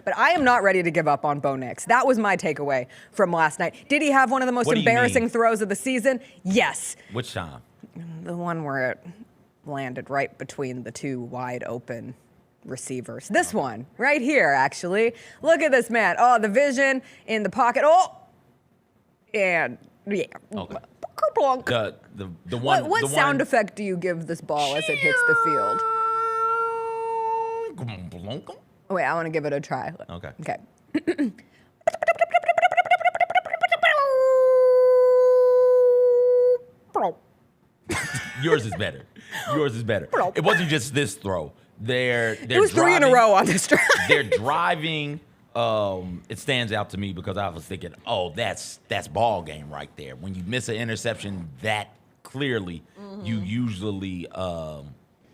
But I am not ready to give up on Bo Nix. That was my takeaway from last night. Did he have one of the most embarrassing throws of the season? Yes. Which time? The one where it landed right between the two wide open receivers. This one right here, actually. Look at this man. Oh, the vision in the pocket. Oh, and yeah. Okay. The one. What sound effect do you give this ball as it hits the field? Oh, wait, I want to give it a try. Okay. Okay. Yours is better. Yours is better. It wasn't just this throw. It was three in a row on this drive. They're driving. It stands out to me because I was thinking, oh, that's ball game right there. When you miss an interception that clearly, you usually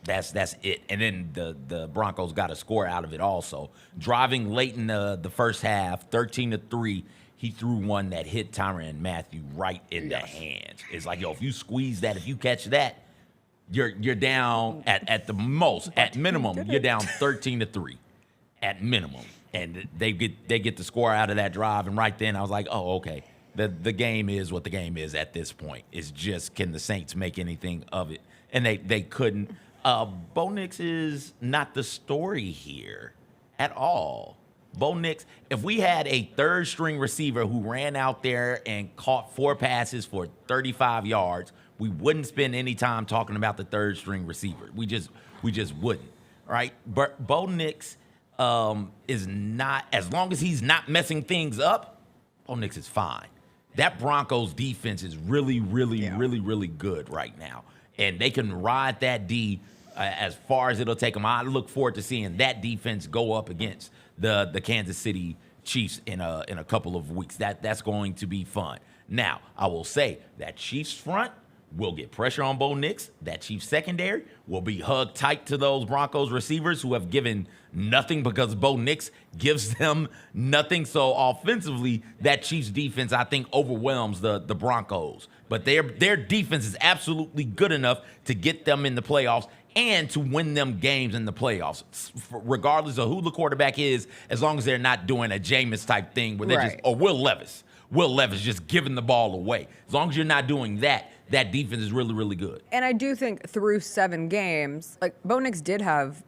that's it. And then the Broncos got a score out of it also. Driving late in the first half, 13-3, he threw one that hit Tyrann Mathieu right in the hands. It's like, yo, if you squeeze that, if you catch that, you're down at the most, at minimum, you're down 13-3 at minimum. And they get the score out of that drive. And right then I was like, oh, okay. The game is what the game is at this point. It's just, can the Saints make anything of it? And they couldn't. Bo Nix is not the story here at all. Bo Nix, if we had a third-string receiver who ran out there and caught 4 passes for 35 yards, we wouldn't spend any time talking about the third-string receiver. We just wouldn't, right? But Bo Nix is not, as long as he's not messing things up, Bo Nix is fine. That Broncos defense is really good right now. And they can ride that D as far as it'll take them. I look forward to seeing that defense go up against the Kansas City Chiefs in a couple of weeks. That's going to be fun. Now, I will say that Chiefs front will get pressure on Bo Nix. That Chiefs secondary will be hugged tight to those Broncos receivers who have given nothing because Bo Nix gives them nothing. So offensively, that Chiefs defense, I think, overwhelms the Broncos. But their defense is absolutely good enough to get them in the playoffs and to win them games in the playoffs, regardless of who the quarterback is, as long as they're not doing a Jameis type thing where they're or Will Levis. Will Levis just giving the ball away. As long as you're not doing that, that defense is really good. And I do think through 7 games, like Bo Nix did have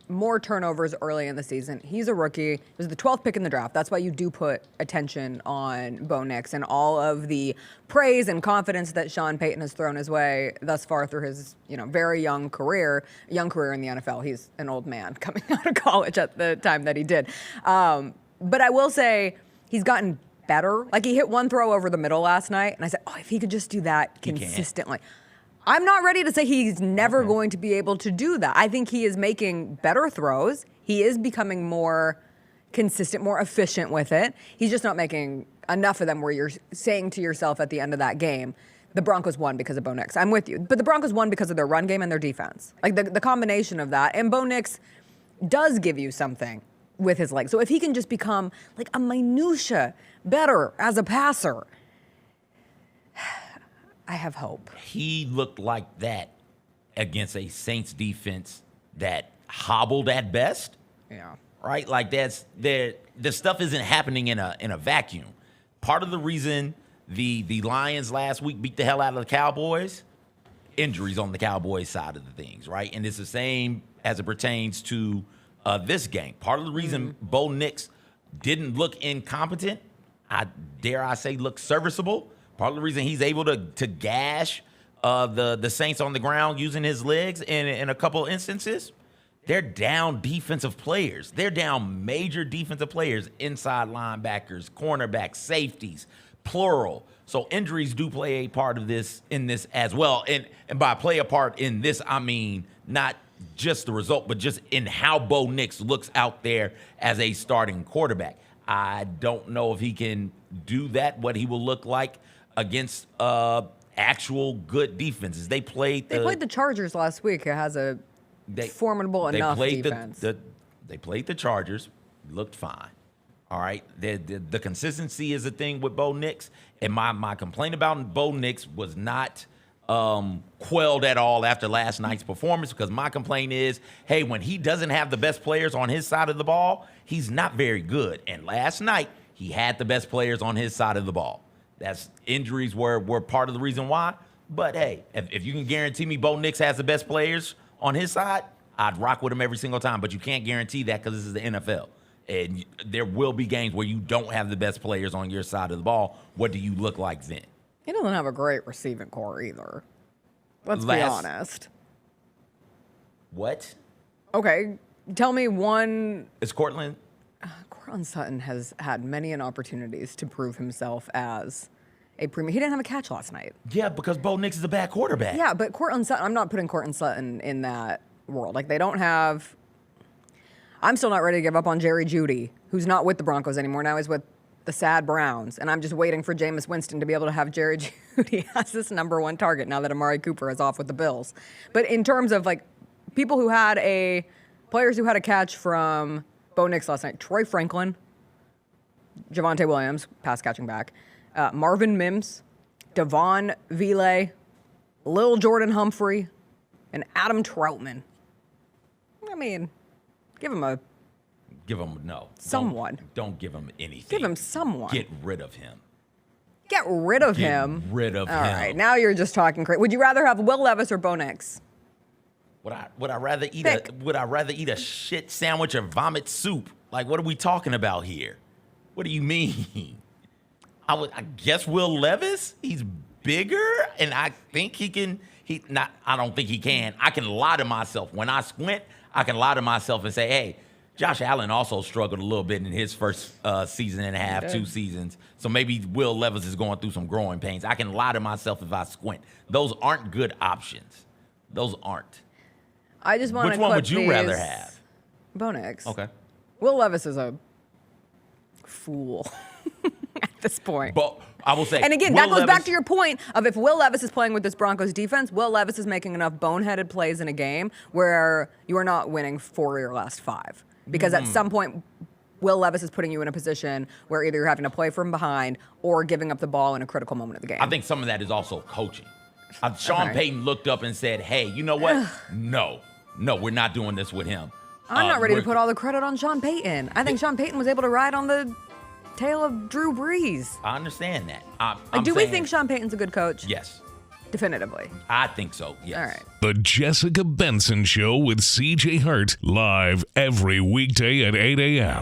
more turnovers early in the season. He's a rookie. He was the 12th pick in the draft. That's why you do put attention on Bo Nix and all of the praise and confidence that Sean Payton has thrown his way thus far through his, very young career in the NFL. He's an old man coming out of college at the time that he did. But I will say he's gotten better. Like, he hit one throw over the middle last night, and I said, oh, if he could just do that consistently. I'm not ready to say he's never going to be able to do that. I think he is making better throws. He is becoming more consistent, more efficient with it. He's just not making enough of them where you're saying to yourself at the end of that game, the Broncos won because of Bo Nix. I'm with you. But the Broncos won because of their run game and their defense. Like, the combination of that. And Bo Nix does give you something with his legs. So if he can just become like a minutia better as a passer, I have hope. He looked like that against a Saints defense that hobbled at best. Yeah. Right? Like, the stuff isn't happening in a vacuum. Part of the reason the Lions last week beat the hell out of the Cowboys, injuries on the Cowboys side of the things, right? And it's the same as it pertains to this game. Part of the reason Bo Nix didn't look incompetent, dare I say look serviceable, part of the reason he's able to gash the Saints on the ground using his legs in a couple instances, they're down defensive players. They're down major defensive players, inside linebackers, cornerbacks, safeties, plural. So injuries do play a part of this in this as well. And by play a part in this, I mean not just the result, but just in how Bo Nix looks out there as a starting quarterback. I don't know if he can do that, what he will look like against actual good defenses. They played the Chargers last week. It has a formidable enough defense. They played the Chargers, looked fine. All right, the consistency is a thing with Bo Nix, and my complaint about Bo Nix was not quelled at all after last night's performance, because my complaint is, hey, when he doesn't have the best players on his side of the ball, he's not very good. And last night, he had the best players on his side of the ball. That's injuries were part of the reason why. But, hey, if you can guarantee me Bo Nix has the best players on his side, I'd rock with him every single time. But you can't guarantee that because this is the NFL. And there will be games where you don't have the best players on your side of the ball. What do you look like then? He doesn't have a great receiving core either. Let's be honest. What? Okay, tell me one. Is Cortland? Cortland Sutton has had many opportunities to prove himself as a premium. He didn't have a catch last night. Yeah, because Bo Nix is a bad quarterback. Yeah, but Cortland Sutton, I'm not putting Cortland Sutton in that world. Like, they don't have. I'm still not ready to give up on Jerry Jeudy, who's not with the Broncos anymore. Now he's with the sad Browns. And I'm just waiting for Jameis Winston to be able to have Jerry Jeudy as this number one target now that Amari Cooper is off with the Bills. But in terms of, like, people who had players who had a catch from Bo Nix last night, Troy Franklin, Javonte Williams, pass catching back, Marvin Mims, Devon Vile, Lil Jordan Humphrey, and Adam Troutman. I mean, give him no. Someone. Don't give him anything. Give him someone. Get rid of him. Get rid of him. Get rid of him. All right, now you're just talking crazy. Would you rather have Will Levis or Bo Nix? Would I rather eat a shit sandwich or vomit soup? Like, what are we talking about here? What do you mean? I guess Will Levis. He's bigger, and I think he can. I don't think he can. I can lie to myself when I squint. I can lie to myself and say, hey, Josh Allen also struggled a little bit in his first season and a half, 2 seasons. So maybe Will Levis is going through some growing pains. I can lie to myself if I squint. Those aren't good options. Those aren't. I just want to. Which one would you rather have? Bo Nix. Okay. Will Levis is a fool at this point. But I will say, and again, that goes back to your point of if Will Levis is playing with this Broncos defense, Will Levis is making enough boneheaded plays in a game where you are not winning 4 of your last 5. Because at some point, Will Levis is putting you in a position where either you're having to play from behind or giving up the ball in a critical moment of the game. I think some of that is also coaching. Sean Payton looked up and said, hey, you know what? No, we're not doing this with him. I'm not ready to put all the credit on Sean Payton. I think Sean Payton was able to ride on the tail of Drew Brees. I understand that. Do we think Sean Payton's a good coach? Yes. Definitively. I think so, yes. All right. The Jessica Benson Show with CJ Hurt, live every weekday at 8 a.m.